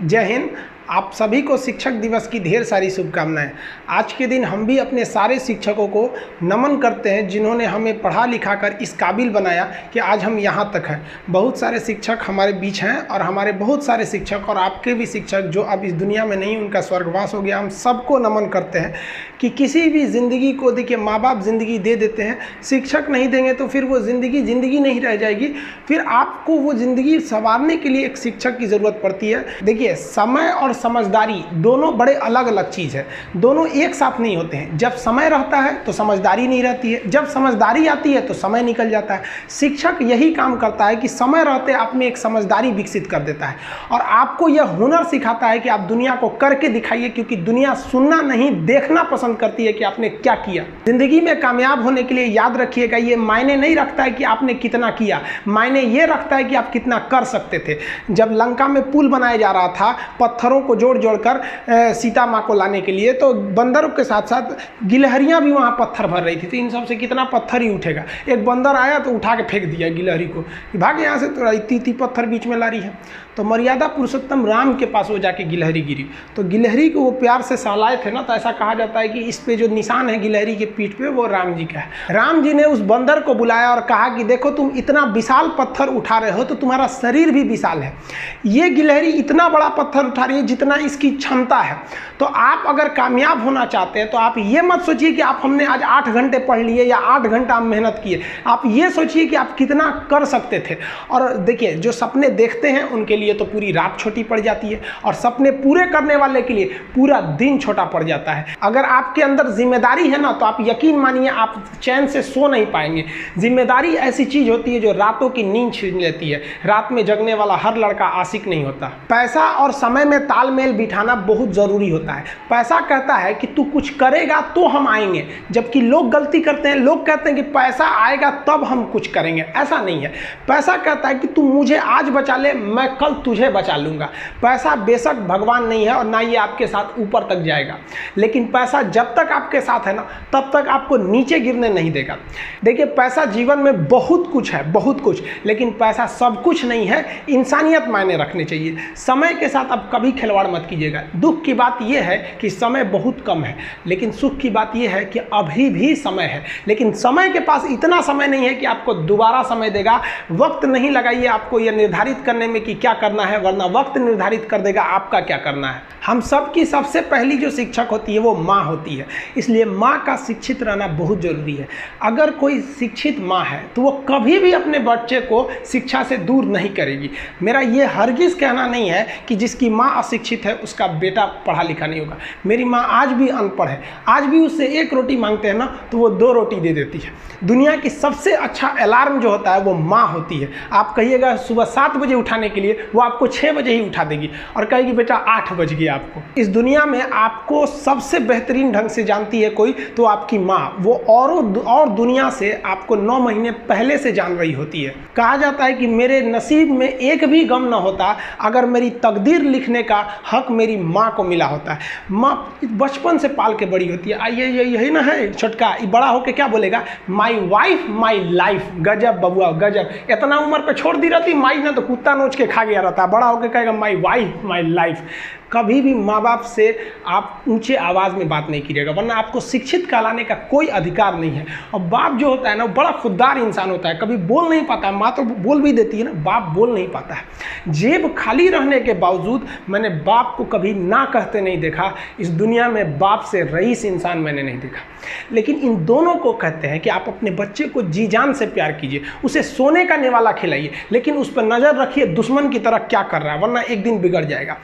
जय हिंद। आप सभी को शिक्षक दिवस की ढेर सारी शुभकामनाएं। आज के दिन हम भी अपने सारे शिक्षकों को नमन करते हैं जिन्होंने हमें पढ़ा लिखा कर इस काबिल बनाया कि आज हम यहाँ तक हैं। बहुत सारे शिक्षक हमारे बीच हैं और हमारे बहुत सारे शिक्षक और आपके भी शिक्षक जो अब इस दुनिया में नहीं, उनका स्वर्गवास हो गया। हम सबको नमन करते हैं कि किसी भी ज़िंदगी को देखिए, माँ बाप ज़िंदगी दे देते हैं, शिक्षक नहीं देंगे तो फिर वो ज़िंदगी नहीं रह जाएगी। फिर आपको वो ज़िंदगी संवारने के लिए एक शिक्षक की ज़रूरत पड़ती है। देखिए, समय और समझदारी दोनों बड़े अलग अलग चीज़ है, दोनों एक साथ नहीं होते हैं। जब समय रहता है तो समझदारी नहीं रहती है, जब समझदारी आती है तो समय निकल जाता है। शिक्षक यही काम करता है कि समय रहते आप में एक समझदारी विकसित कर देता है और आपको यह हुनर सिखाता है कि आप दुनिया को करके दिखाइए, क्योंकि दुनिया सुनना नहीं देखना पसंद करती है कि आपने क्या किया। जिंदगी में कामयाब होने के लिए याद रखिएगा, ये मायने नहीं रखता है कि आपने कितना किया, मायने ये रखता है कि आप कितना कर सकते थे। जब लंका में पुल बनाया जा रहा था पत्थरों को जोड़ कर सीता माँ को लाने के लिए, तो बंदरों के साथ साथ गिलहरियां भी वहां पत्थर भर रही थी। तो इन सब से कितना पत्थर ही उठेगा। एक बंदर आया तो उठा के फेंक दिया गिलहरी को, भाग यहाँ से, तो इतनी पत्थर बीच में ला रही है। तो मर्यादा पुरुषोत्तम राम के पास वो जाके गिलहरी गिरी, तो गिलहरी को वो प्यार से सहलाए थे ना, तो ऐसा कहा जाता है कि इस पे जो निशान है गिलहरी के पीठ पे, वो राम जी का है। राम जी ने उस बंदर को बुलाया और कहा कि देखो, तुम इतना विशाल पत्थर उठा रहे हो तो तुम्हारा शरीर भी विशाल है। ये गिलहरी इतना बड़ा पत्थर उठा रही है जितना इसकी क्षमता है। तो आप अगर कामयाब होना चाहते हैं तो आप ये मत सोचिए कि आप हमने आज 8 घंटे पढ़ लिए या 8 घंटा मेहनत किए। आप ये सोचिए कि आप कितना कर सकते थे। और देखिए, जो सपने देखते हैं उनके लिए तो पूरी रात छोटी पड़ जाती है, और सपने पूरे करने वाले के लिए पूरा दिन छोटा पड़ जाता है। अगर आपके अंदर जिम्मेदारी है ना, तो आप यकीन मानिए आप चैन से सो नहीं पाएंगे। जिम्मेदारी ऐसी चीज होती है जो रातों की नींद छीन लेती है। रात में जगने वाला हर लड़का आशिक नहीं होता। पैसा और समय में तालमेल बिठाना बहुत जरूरी होता है। पैसा कहता है कि तू कुछ करेगा तो हम आएंगे, जबकि लोग गलती करते हैं। लोग कहते हैं कि पैसा आएगा तब हम कुछ करेंगे। ऐसा नहीं है। पैसा कहता है कि तू मुझे आज बचा ले, मैं कल तुझे बचा लूंगा। पैसा बेशक भगवान नहीं है और ना ये आपके साथ ऊपर तक जाएगा, लेकिन पैसा जब तक आपके साथ है ना, तब तक आपको नीचे गिरने नहीं देगा। देखिए, पैसा जीवन में बहुत कुछ है, बहुत कुछ, लेकिन पैसा सब कुछ नहीं है। इंसानियत मायने रखने चाहिए। समय के साथ आप कभी खिलवाड़ मत कीजिएगा। दुख की बात यह है कि समय बहुत कम है, लेकिन सुख की बात यह है कि अभी भी समय है। लेकिन समय के पास इतना समय नहीं है कि आपको दोबारा समय देगा। वक्त नहीं लगाइए आपको यह निर्धारित करने में कि क्या करना है, वरना वक्त निर्धारित कर देगा आपका क्या करना है। हम सब की सबसे पहली जो शिक्षक होती है वो माँ होती है, इसलिए माँ का शिक्षित रहना बहुत जरूरी है। अगर कोई शिक्षित माँ है तो वो कभी भी अपने बच्चे को शिक्षा से दूर नहीं करेगी। मेरा ये हरगिज़ कहना नहीं है कि जिसकी माँ अशिक्षित है उसका बेटा पढ़ा लिखा नहीं होगा। मेरी माँ आज भी अनपढ़ है, आज भी उससे 1 रोटी मांगते हैं ना तो वो 2 रोटी दे देती है। दुनिया की सबसे अच्छा अलार्म जो होता है वो माँ होती है। आप कहिएगा सुबह 7 बजे उठाने के लिए, वो आपको 6 बजे ही उठा देगी और कहेगी बेटा 8 बज गया। आपको इस दुनिया में आपको सबसे बेहतरीन ढंग से जानती है कोई तो आपकी माँ। वो और दुनिया से आपको 9 महीने पहले से जान रही होती है। कहा जाता है कि मेरे नसीब में एक भी गम न होता अगर मेरी तकदीर लिखने का हक मेरी माँ को मिला होता है। माँ बचपन से पाल के बड़ी होती है। आइए यही ना है छोटका, बड़ा होके क्या बोलेगा, माई वाइफ माई लाइफ। गजब बबुआ, गजब। इतना उम्र पे छोड़ दी रहती माई ने तो कुत्ता नोच के खा गया रहता। बड़ा होके कहेगा माई वाइफ माई लाइफ। कभी भी माँ बाप से आप ऊंचे आवाज़ में बात नहीं कीजिएगा, वरना आपको शिक्षित कहलाने का कोई अधिकार नहीं है। और बाप जो होता है ना, बड़ा खुददार इंसान होता है, कभी बोल नहीं पाता है। माँ तो बोल भी देती है ना, बाप बोल नहीं पाता है। जेब खाली रहने के बावजूद मैंने बाप को कभी ना कहते नहीं देखा। इस दुनिया में बाप से रईस इंसान मैंने नहीं देखा। लेकिन इन दोनों को कहते हैं कि आप अपने बच्चे को जी जान से प्यार कीजिए, उसे सोने का नेवाला खिलाइए, लेकिन उस पर नज़र रखिए दुश्मन की तरह क्या कर रहा है, वरना एक दिन बिगड़ जाएगा।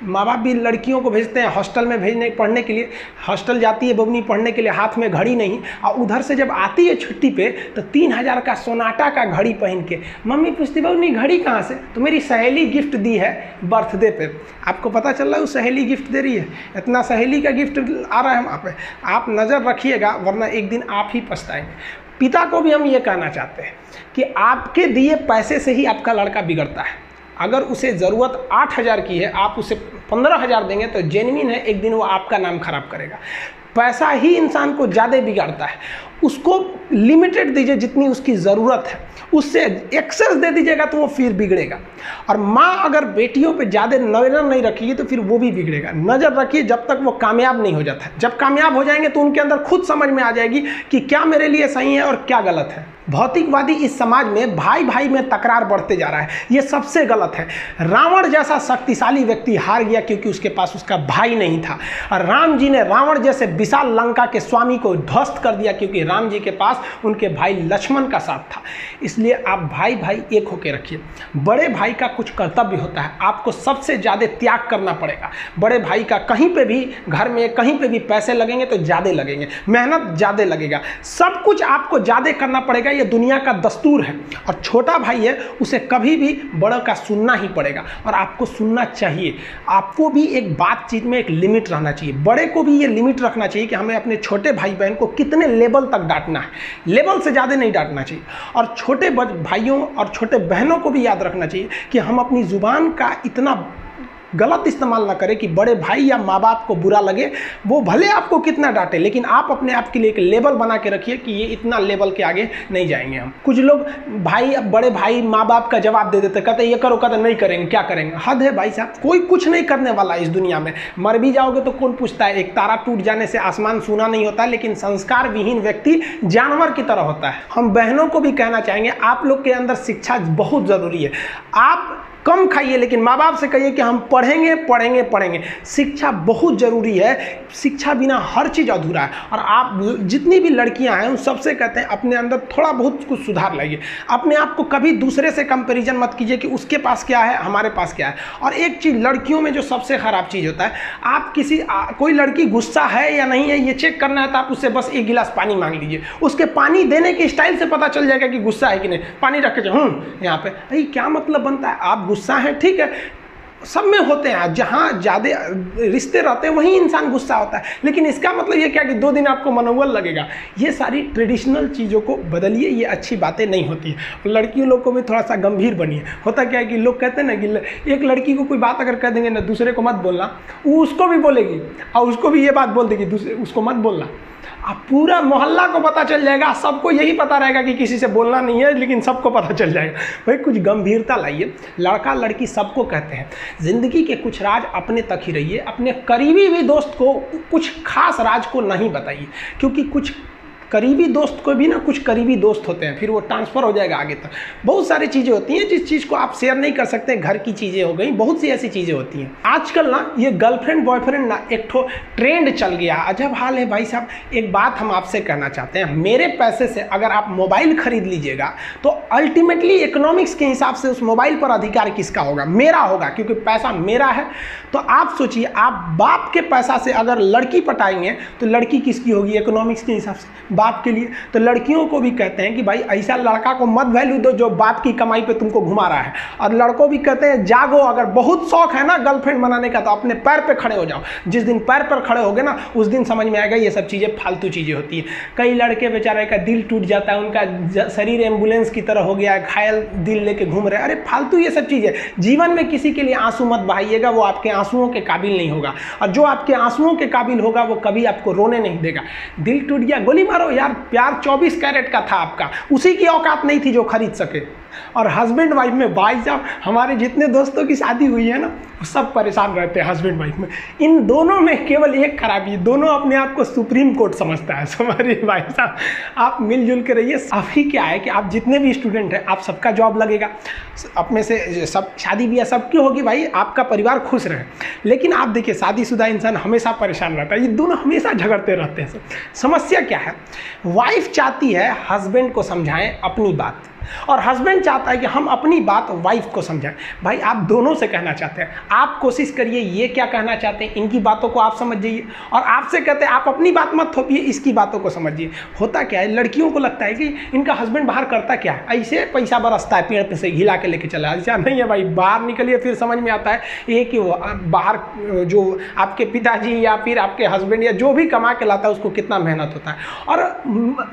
माँ बाप भी लड़कियों को भेजते हैं हॉस्टल में पढ़ने के लिए। हॉस्टल जाती है बबनी पढ़ने के लिए, हाथ में घड़ी नहीं, और उधर से जब आती है छुट्टी पे तो 3000 का सोनाटा का घड़ी पहन के मम्मी पूछती बबनी घड़ी कहाँ से, तो मेरी सहेली गिफ्ट दी है बर्थडे पे। आपको पता चल रहा है वो सहेली गिफ्ट दे रही है। इतना सहेली का गिफ्ट आ रहा है वहाँ पे। आप नज़र रखिएगा, वरना एक दिन आप ही पछताएंगे। पिता को भी हम ये कहना चाहते हैं कि आपके दिए पैसे से ही आपका लड़का बिगड़ता है। अगर उसे ज़रूरत 8000 की है, आप उसे 15000 देंगे तो जेन्युइन है, एक दिन वो आपका नाम खराब करेगा। पैसा ही इंसान को ज़्यादा बिगाड़ता है। उसको लिमिटेड दीजिए जितनी उसकी ज़रूरत है, उससे एक्सेस दे दीजिएगा तो वो फिर बिगड़ेगा। और माँ अगर बेटियों पे ज़्यादा नज़र नहीं रखेगी तो फिर वो भी बिगड़ेगा। नज़र रखिए जब तक वो कामयाब नहीं हो जाता। जब कामयाब हो जाएंगे तो उनके अंदर खुद समझ में आ जाएगी कि क्या मेरे लिए सही है और क्या गलत है। भौतिकवादी इस समाज में भाई भाई में तकरार बढ़ते जा रहा है, ये सबसे गलत है। रावण जैसा शक्तिशाली व्यक्ति हार गया क्योंकि उसके पास उसका भाई नहीं था, और राम जी ने रावण जैसे विशाल लंका के स्वामी को ध्वस्त कर दिया क्योंकि राम जी के पास उनके भाई लक्ष्मण का साथ था। इसलिए आप भाई भाई एक होकर रखिए। बड़े भाई का कुछ कर्तव्य होता है, आपको सबसे ज़्यादा त्याग करना पड़ेगा। बड़े भाई का कहीं पे भी, घर में कहीं पे भी पैसे लगेंगे तो ज़्यादा लगेंगे, मेहनत ज़्यादा लगेगा, सब कुछ आपको ज़्यादा करना पड़ेगा। ये दुनिया का दस्तूर है। और छोटा भाई है, उसे कभी भी बड़ों का सुनना ही पड़ेगा और आपको सुनना चाहिए। आपको भी एक बातचीत में एक लिमिट रहना चाहिए। बड़े को भी ये लिमिट रखना चाहिए कि हमें अपने छोटे भाई बहन को कितने लेवल तक डांटना है, लेवल से ज़्यादा नहीं डांटना चाहिए। और छोटे भाइयों और छोटे बहनों को भी याद रखना चाहिए कि हम अपनी ज़ुबान का इतना गलत इस्तेमाल ना करें कि बड़े भाई या माँ बाप को बुरा लगे। वो भले आपको कितना डांटे, लेकिन आप अपने आप के लिए एक लेवल बना के रखिए कि ये इतना लेवल के आगे नहीं जाएंगे हम। कुछ लोग भाई, अब बड़े भाई माँ बाप का जवाब दे देते, कहते ये करो, कहते नहीं करेंगे, क्या करेंगे। हद है भाई साहब, कोई कुछ नहीं करने वाला इस दुनिया में। मर भी जाओगे तो कौन पूछता है। एक तारा टूट जाने से आसमान सूना नहीं होता, लेकिन संस्कार विहीन व्यक्ति जानवर की तरह होता है। हम बहनों को भी कहना चाहेंगे, आप लोग के अंदर शिक्षा बहुत ज़रूरी है। आप कम खाइए लेकिन माँ बाप से कहिए कि हम पढ़ेंगे पढ़ेंगे पढ़ेंगे। शिक्षा बहुत ज़रूरी है, शिक्षा बिना हर चीज़ अधूरा है। और आप जितनी भी लड़कियां हैं उन सबसे कहते हैं अपने अंदर थोड़ा बहुत कुछ सुधार लाइए। अपने आप को कभी दूसरे से कंपैरिजन मत कीजिए कि उसके पास क्या है हमारे पास क्या है। और एक चीज़ लड़कियों में जो सबसे ख़राब चीज़ होता है, आप कोई लड़की गुस्सा है या नहीं है ये चेक करना है तो आप उससे बस एक गिलास पानी मांग लीजिए। उसके पानी देने के स्टाइल से पता चल जाएगा कि गुस्सा है कि नहीं। पानी रख के यहाँ पे, अरे क्या मतलब बनता है। आप गुस्सा है, ठीक है, सब में होते हैं। जहाँ ज़्यादा रिश्ते रहते हैं वहीं इंसान गुस्सा होता है, लेकिन इसका मतलब ये क्या कि 2 दिन आपको मनोबल लगेगा। ये सारी ट्रेडिशनल चीज़ों को बदलिए, ये अच्छी बातें नहीं होती है। लड़कियों लोग को भी थोड़ा सा गंभीर बनिए। होता क्या है कि लोग कहते हैं ना कि एक लड़की को कोई बात अगर कह देंगे ना, दूसरे को मत बोलना, वो उसको भी बोलेगी और उसको भी ये बात बोल देगी, दूसरे उसको मत बोलना। अब पूरा मोहल्ला को पता चल जाएगा, सबको यही पता रहेगा कि किसी से बोलना नहीं है, लेकिन सबको पता चल जाएगा। भाई कुछ गंभीरता लाइए। लड़का लड़की सबको कहते हैं, ज़िंदगी के कुछ राज अपने तक ही रहिए। अपने करीबी भी दोस्त को कुछ खास राज को नहीं बताइए, क्योंकि कुछ करीबी दोस्त को भी ना, कुछ करीबी दोस्त होते हैं, फिर वो ट्रांसफ़र हो जाएगा आगे तक। बहुत सारी चीज़ें होती हैं जिस चीज़ को आप शेयर नहीं कर सकते। घर की चीज़ें हो गई, बहुत सी ऐसी चीज़ें होती हैं। आजकल ना ये गर्लफ्रेंड बॉयफ्रेंड ना एक ठो ट्रेंड चल गया, अजब हाल है भाई साहब। एक बात हम आपसे कहना चाहते हैं, मेरे पैसे से अगर आप मोबाइल खरीद लीजिएगा तो अल्टीमेटली इकोनॉमिक्स के हिसाब से उस मोबाइल पर अधिकार किसका होगा? मेरा होगा, क्योंकि पैसा मेरा है। तो आप सोचिए, आप बाप के पैसा से अगर लड़की पटाएंगे तो लड़की किसकी होगी इकोनॉमिक्स के हिसाब से? बाप के लिए। तो लड़कियों को भी कहते हैं कि भाई ऐसा लड़का को मत वैल्यू दो जो बाप की कमाई पे तुमको घुमा रहा है। और लड़कों भी कहते हैं जागो, अगर बहुत शौक है ना गर्लफ्रेंड बनाने का तो अपने पैर पे खड़े हो जाओ। जिस दिन पैर पर खड़े होगे ना, उस दिन समझ में आएगा ये सब चीज़ें फालतू चीज़ें होती हैं। कई लड़के बेचारे का दिल टूट जाता है, उनका शरीर एम्बुलेंस की तरह हो गया है, घायल दिल लेके घूम रहे हैं। अरे फालतू ये सब चीज़ें। जीवन में किसी के लिए आंसू मत बहाइएगा, वो आपके आंसुओं के काबिल नहीं होगा। और जो आपके आंसुओं के काबिल होगा वो कभी आपको रोने नहीं देगा। दिल टूट गया, गोली मारो यार। प्यार 24 कैरेट का था आपका, उसी की औकात नहीं थी जो खरीद सके। और हस्बैंड वाइफ में भाई साहब, हमारे जितने दोस्तों की शादी हुई है ना, वो सब परेशान रहते हैं हस्बैंड वाइफ में। इन दोनों में केवल एक खराबी है, दोनों अपने आप को सुप्रीम कोर्ट समझता है। हमारे भाई साहब, आप मिलजुल के रहिए। अभी क्या है कि आप जितने भी स्टूडेंट हैं, आप सबका जॉब लगेगा, अपने से सब शादी ब्याह सबकी होगी, भाई आपका परिवार खुश रहे। लेकिन आप देखिए, शादीशुदा इंसान हमेशा परेशान रहता है, ये दोनों हमेशा झगड़ते रहते हैं। समस्या क्या है? वाइफ चाहती है हस्बैंड को समझाएं अपनी बात, और हस्बैंड चाहता है कि हम अपनी बात वाइफ को समझाएं। भाई आप दोनों से कहना चाहते हैं, आप कोशिश करिए ये क्या कहना चाहते हैं, इनकी बातों को आप समझ जाइए। और आपसे कहते हैं आप अपनी बात मत थोपिए, इसकी बातों को समझिए। होता क्या है, लड़कियों को लगता है कि इनका हस्बैंड बाहर करता क्या है, ऐसे पैसा बरसता है, पेड़ पे से हिला के लेके चला। ऐसा नहीं है भाई, बाहर निकलिए फिर समझ में आता है ये कि बाहर जो आपके पिताजी या फिर आपके हस्बैंड या जो भी कमा के लाता है उसको कितना मेहनत होता है। और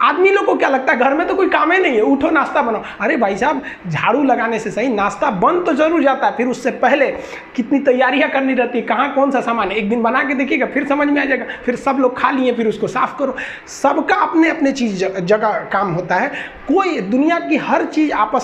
आदमी लोग को क्या लगता है, घर में तो कोई काम ही नहीं है, उठो नाश्ता बनाओ। हूँ। अरे भाई साहब, झाड़ू लगाने से सही नाश्ता बन तो जरूर जाता है, फिर उससे पहले कितनी तैयारियां करनी रहती है, कहाँ कौन सा सामान है, एक दिन बना के देखिएगा फिर समझ में आ जाएगा। फिर सब लोग खा लिए, फिर उसको साफ करो। सबका अपने अपने चीज़ जगह काम होता है। कोई दुनिया की हर चीज़ आपस